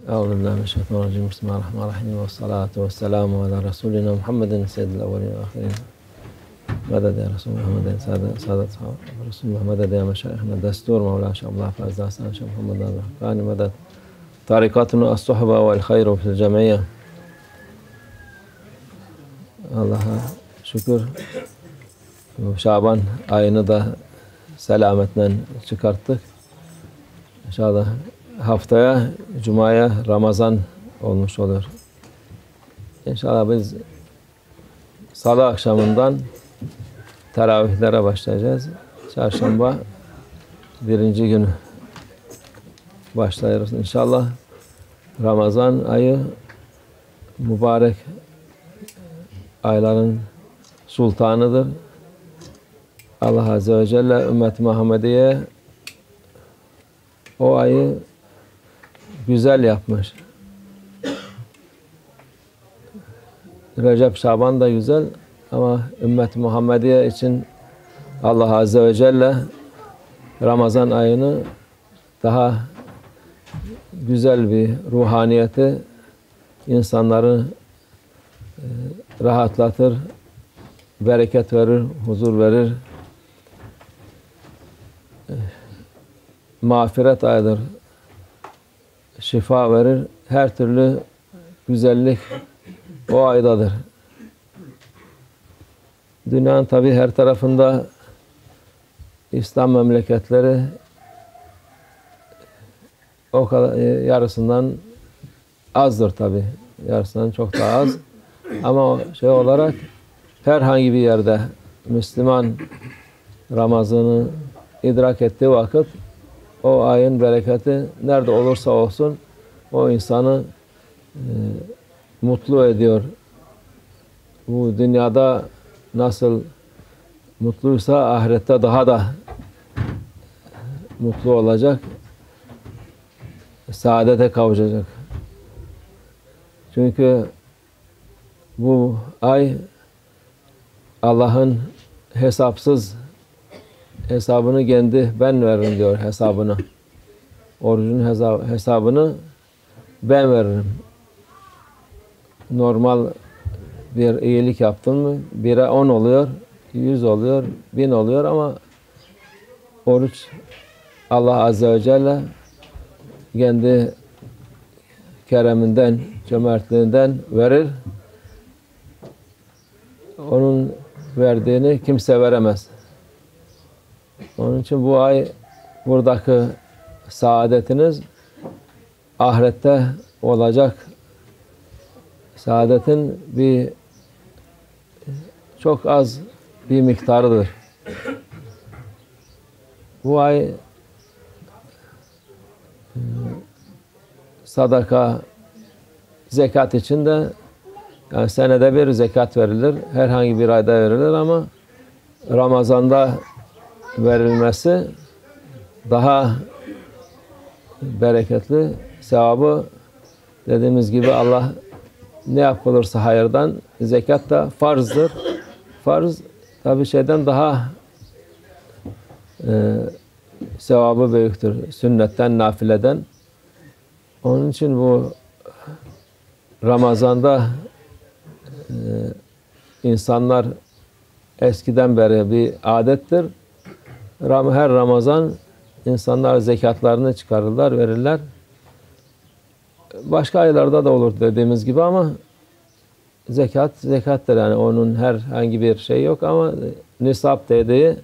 Euzubillahimineşşeytanirracim. Bismillahirrahmanirrahim. Ve salatu ve selamu ala Resulina Muhammedin seyyidil evvelin ve ahirin. Meded ya Resulullah Muhammedin saadet sahabe. Resulullah meded ya meşayihina destur Mevla Şahullah Fazla Hasan Şah Muhammed Al-Rahkani meded. Tarikatuna as-suhba vel hayru fil cemiyye. Allah'a şükür. Şaban ayını da selametle çıkarttık. İnşallah haftaya Cuma'ya Ramazan olmuş olur. İnşallah biz Salı akşamından teravihlere başlayacağız. Çarşamba birinci günü başlıyoruz. İnşallah Ramazan ayı mübarek ayların sultanıdır. Allah Azze ve Celle ümmet Muhammediye o ayı güzel yapmış. Recep, Şaban da güzel ama ümmet Muhammediye için Allah Azze ve Celle Ramazan ayını daha güzel bir ruhaniyeti insanları rahatlatır, bereket verir, huzur verir. Mağfiret ayıdır. Şifa verir. Her türlü güzellik o aydadır. Dünyanın tabi her tarafında İslam memleketleri o kadar yarısından azdır tabi. Yarısından çok daha az. Ama şey olarak herhangi bir yerde Müslüman Ramazan'ı idrak ettiği vakit o ayın bereketi nerede olursa olsun o insanı mutlu ediyor. Bu dünyada nasıl mutluysa ahirette daha da mutlu olacak. Saadete kavuşacak. Çünkü bu ay Allah'ın hesabını kendi ben veririm diyor hesabını. Orucun hesabını ben veririm. Normal bir iyilik yaptın mı 1'e 10 oluyor, 100 oluyor, 1000 oluyor ama oruç Allah Azze ve Celle kendi kereminden, cömertliğinden verir. Onun verdiğini kimse veremez. Onun için bu ay buradaki saadetiniz ahirette olacak saadetin çok az bir miktarıdır. Bu ay sadaka, zekat için de yani senede bir zekat verilir. Herhangi bir ayda verilir ama Ramazan'da verilmesi daha bereketli. Sevabı dediğimiz gibi Allah ne yapılırsa hayırdan zekat da farzdır. Farz tabi şeyden daha sevabı büyüktür. Sünnetten, nafileden. Onun için bu Ramazan'da insanlar eskiden beri bir adettir. Her Ramazan insanlar zekatlarını çıkarırlar, verirler. Başka aylarda da olur dediğimiz gibi ama zekattır yani onun herhangi bir şey yok ama nisap dediği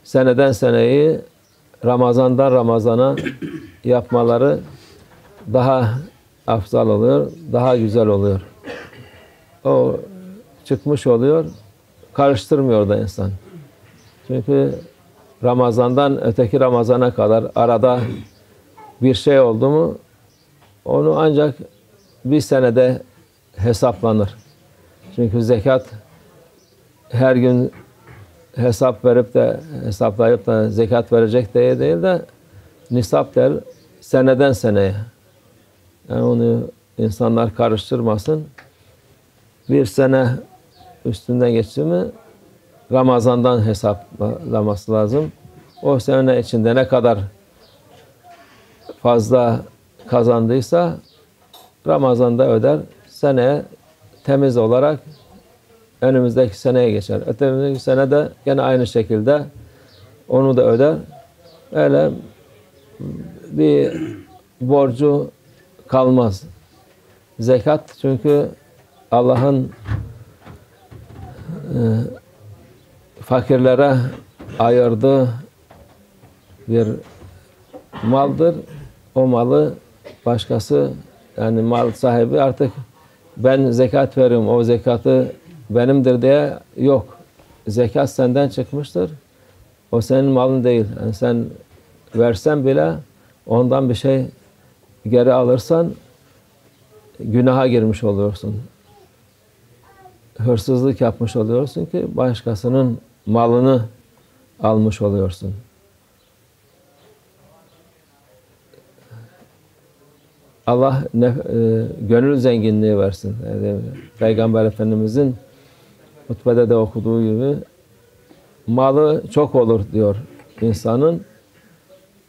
seneden seneyi Ramazan'dan Ramazan'a yapmaları daha afzal oluyor, daha güzel oluyor. O çıkmış oluyor, karıştırmıyor da insan. Çünkü Ramazan'dan öteki Ramazan'a kadar arada bir şey oldu mu onu ancak bir senede hesaplanır. Çünkü zekat her gün hesaplayıp da zekat verecek diye değil de nisap der seneden seneye. Yani onu insanlar karıştırmasın. Bir sene üstünden geçti mi Ramazan'dan hesaplaması lazım. O sene içinde ne kadar fazla kazandıysa Ramazan'da öder. Seneye temiz olarak önümüzdeki seneye geçer. Önümüzdeki sene de yine aynı şekilde onu da öder. Öyle bir borcu kalmaz. Zekat çünkü Allah'ın fakirlere ayırdığı bir maldır. O malı başkası, yani mal sahibi artık ben zekat veriyorum, o zekatı benimdir diye yok. Zekat senden çıkmıştır. O senin malın değil. Yani sen versen bile ondan bir şey geri alırsan günaha girmiş oluyorsun. Hırsızlık yapmış oluyorsun ki başkasının malını almış oluyorsun. Allah gönül zenginliği versin. Yani Peygamber Efendimizin hutbede de okuduğu gibi malı çok olur diyor insanın.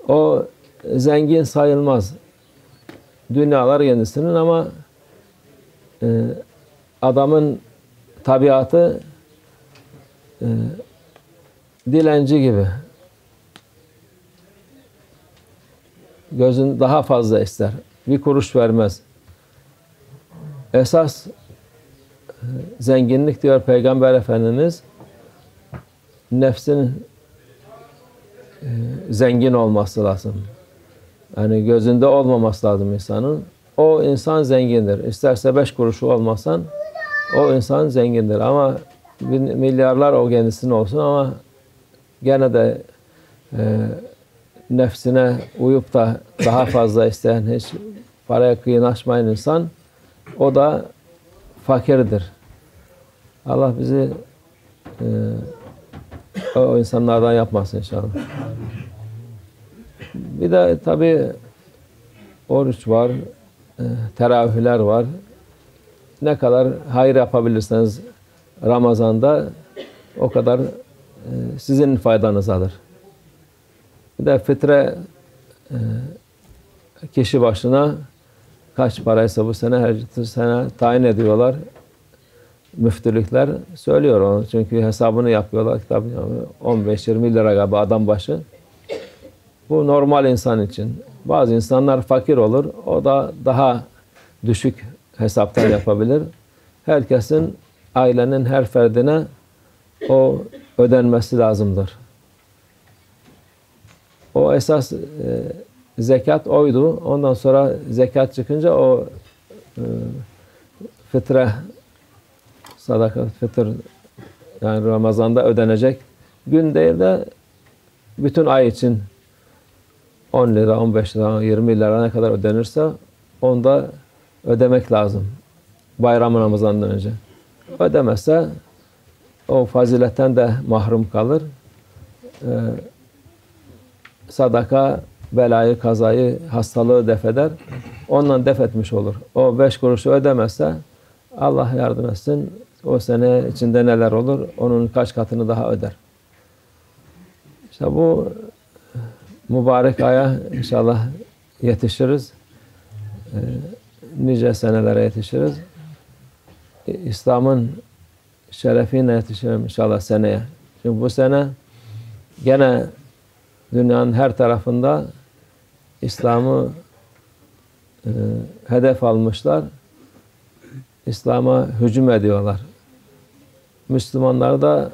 O zengin sayılmaz. Dünyalar kendisinin ama adamın tabiatı dilenci gibi. Gözün daha fazla ister. Bir kuruş vermez. Esas zenginlik diyor Peygamber Efendimiz, nefsin zengin olması lazım. Yani gözünde olmaması lazım insanın. O insan zengindir. İsterse 5 kuruşu olmasan o insan zengindir. Ama milyarlar o kendisinin olsun ama gene de nefsine uyup da daha fazla isteyen, hiç paraya kıyınaşmayan insan, o da fakirdir. Allah bizi o insanlardan yapmasın inşallah. Bir de tabii oruç var, teravihler var. Ne kadar hayır yapabilirseniz Ramazan'da o kadar sizin faydanızadır. Bir de fitre kişi başına kaç paraysa bu sene her sene tayin ediyorlar. Müftülükler söylüyor onu. Çünkü hesabını yapıyorlar. Tabii 15-20 lira galiba adam başı. Bu normal insan için. Bazı insanlar fakir olur. O da daha düşük hesaptan yapabilir. Herkesin, ailenin her ferdine o ödenmesi lazımdır. O esas zekat oydu. Ondan sonra zekat çıkınca o fitre, sadaka, fitr, yani Ramazan'da ödenecek gün değil de bütün ay için 10 lira, 15 lira, 20 lira ne kadar ödenirse onda ödemek lazım. Bayram Ramazan'dan önce. Ödemezse o faziletten de mahrum kalır. Sadaka belayı, kazayı, hastalığı def eder. Ondan def etmiş olur. O 5 kuruşu ödemezse Allah yardım etsin. O sene içinde neler olur? Onun kaç katını daha öder. İşte bu mübarek aya inşallah yetişiriz. Nice senelere yetişiriz. İslam'ın şerefine yetişiriz inşallah seneye. Çünkü bu sene gene dünyanın her tarafında İslam'ı hedef almışlar. İslam'a hücum ediyorlar. Müslümanlar da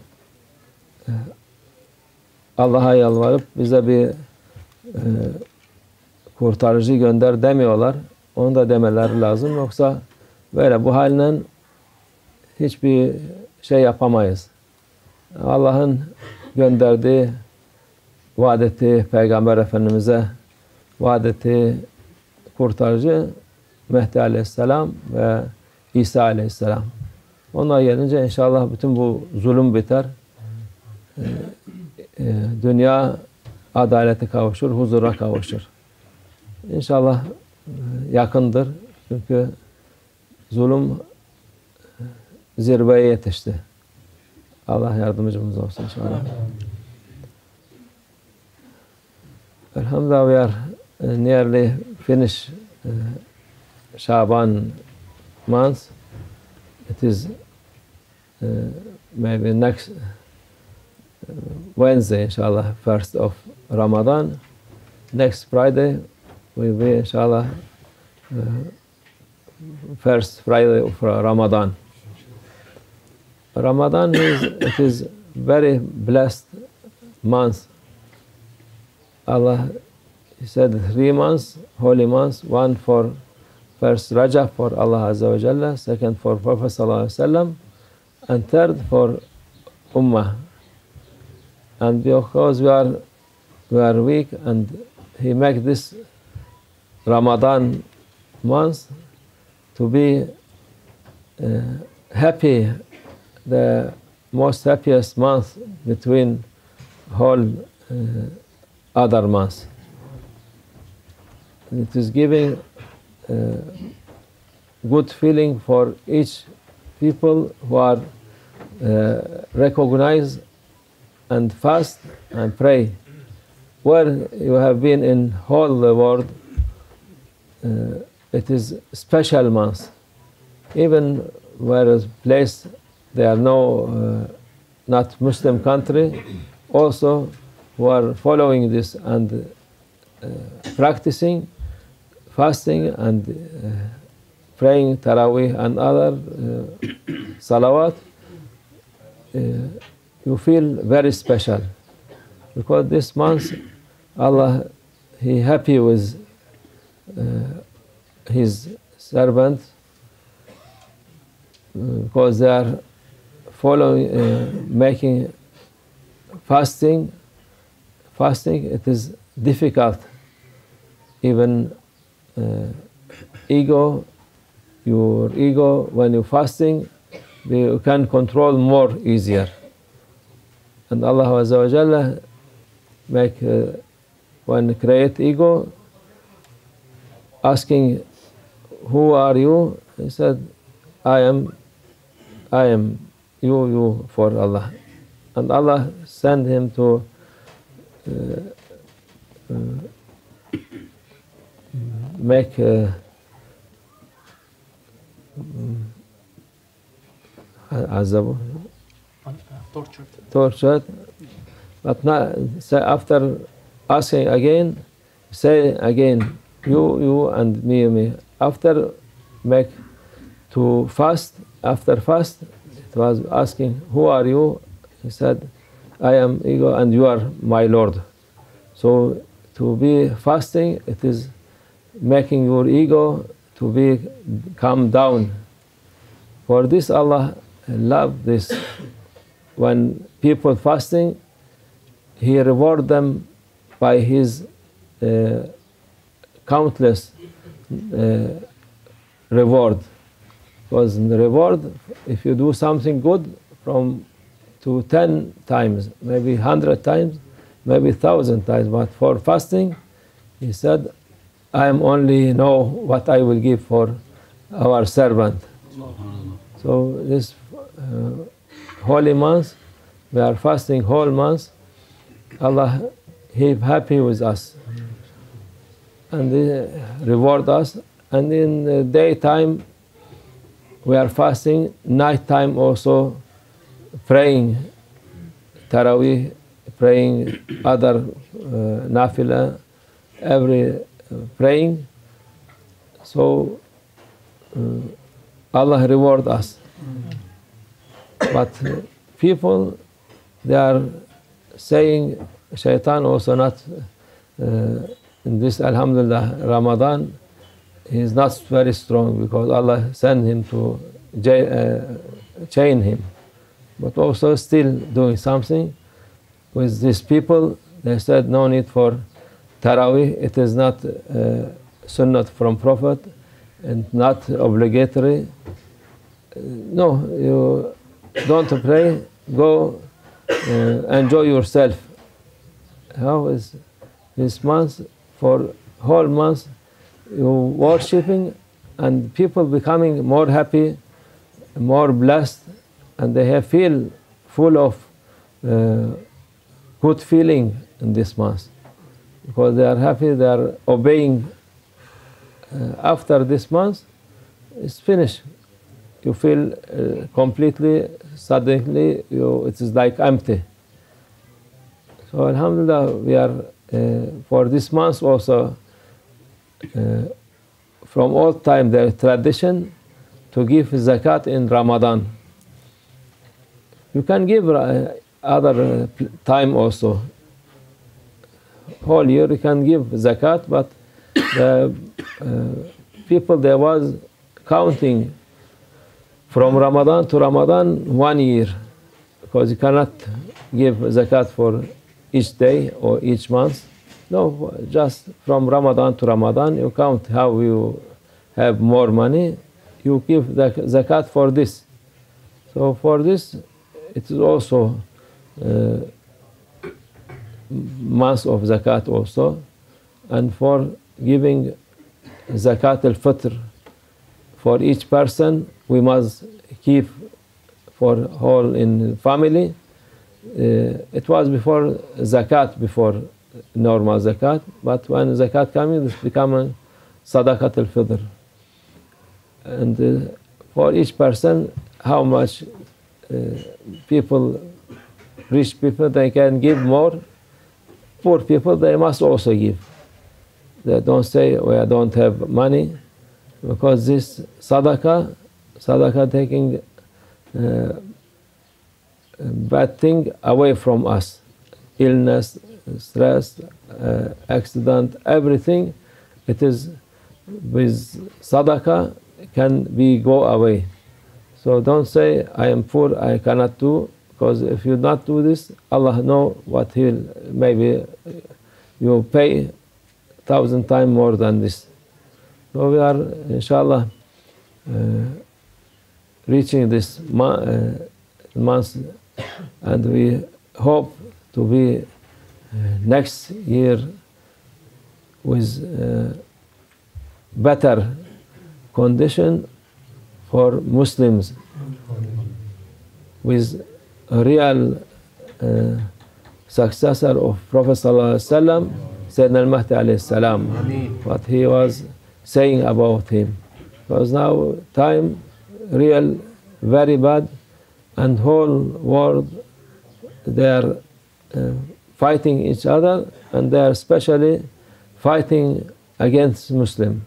Allah'a yalvarıp bize bir kurtarıcı gönder demiyorlar. Onu da demeleri lazım. Yoksa böyle bu haline hiçbir şey yapamayız. Allah'ın gönderdiği, vaad ettiği Peygamber Efendimiz'e vaad ettiği kurtarıcı Mehdi Aleyhisselam ve İsa Aleyhisselam. Onlar gelince inşallah bütün bu zulüm biter. Dünya adalete kavuşur, huzura kavuşur. İnşallah yakındır. Çünkü zulüm zirveye yetişti. Allah yardımcımız olsun inşallah. Alhamdulillah, we are nearly finished Shaban month. It is maybe next Wednesday, inshallah, 1st of Ramadan. Next Friday will be, inshallah, first Friday of Ramadan. Ramadan is very blessed month. Allah, He said 3 months, holy months, one for first Rajab for Allah Azza wa Jalla, second for Prophet Sallallahu Alaihi Wasallam, and third for Ummah. And because we are weak, and He make this Ramadan month to be happy, the most happiest month between whole other months. It is giving good feeling for each people who are recognize and fast and pray. Where you have been in whole the world, it is special month. Even where is place there are no not Muslim country, also who are following this and practicing fasting and praying Taraweeh and other salawat, you feel very special, because this month Allah, He happy with His servant, because they are following, making fasting. Fasting, it is difficult. Even your ego, when you're fasting, you can control more easier. And Allah Azza wa Jalla make when create ego, asking, who are you? He said, I am you for Allah. And Allah sent him to make azab, tortured. But now, after asking again, say again, you and me. After make to fast, after fast, it was asking, who are you? He said, I am ego and you are my Lord. So to be fasting, it is making your ego to be calm down. For this Allah love this. When people fasting, He reward them by His countless reward. Because in the reward, if you do something good, from to 10 times, maybe 100 times, maybe 1,000 times. But for fasting, He said, I am only know what I will give for our servant. So this holy month, we are fasting whole month. Allah, He happy with us, and He reward us. And in the daytime, we are fasting. Night time also, praying Taraweeh, praying other nafila, every praying. So Allah reward us. But people, they are saying, Shaitan also not in this Alhamdulillah Ramadan, he is not very strong, because Allah sent him to chain him. But also still doing something with these people. They said no need for Taraweeh. It is not sunnah from Prophet and not obligatory. No, you don't pray. Go enjoy yourself. How is this month? For whole month you worshipping, and people becoming more happy, more blessed, and they have feel full of good feeling in this month, because they are happy, they are obeying after this month, it's finished. You feel completely, suddenly, it is like empty. So alhamdulillah, we are, for this month also, from old time, the tradition to give zakat in Ramadan. You can give other time also. Whole year you can give zakat, but the people, there was counting from Ramadan to Ramadan 1 year, because you cannot give zakat for each day or each month. No, just from Ramadan to Ramadan, you count how you have more money, you give the zakat for this. So for this, it is also month of zakat also. And for giving zakat al-fitr for each person, we must keep for whole in family. It was before zakat, before normal zakat, but when zakat coming, it's becoming sadaqat al-fitr. And for each person, how much people, rich people, they can give more. Poor people, they must also give. They don't say, well, I don't have money, because this sadaqah taking bad thing away from us. Illness, stress, accident, everything, it is with sadaqah can be go away. So don't say, I am poor, I cannot do, because if you not do this, Allah know what He'll, maybe you pay 1,000 times more than this. So we are, inshallah, reaching this month, and we hope to be next year with better condition for Muslims, with a real successor of Prophet Sallallahu Alaihi Wasallam, Sayyidina al-Mahdi alayhi salam, what he was saying about him. Because now time real very bad, and whole world they are fighting each other, and they are especially fighting against Muslim.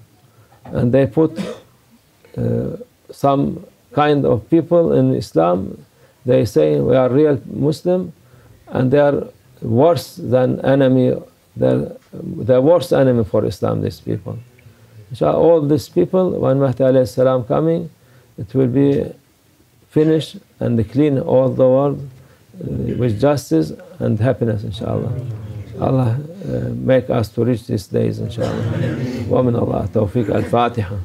And they put some kind of people in Islam, they say we are real Muslim, and they are worse than enemy. They're the worst enemy for Islam, these people. Inshallah, all these people, when Mahdi alayhi salam coming, it will be finished and clean all the world with justice and happiness, inshallah. Allah make us to reach these days, inshallah. Wa min Allah tawfiq al-Fatiha.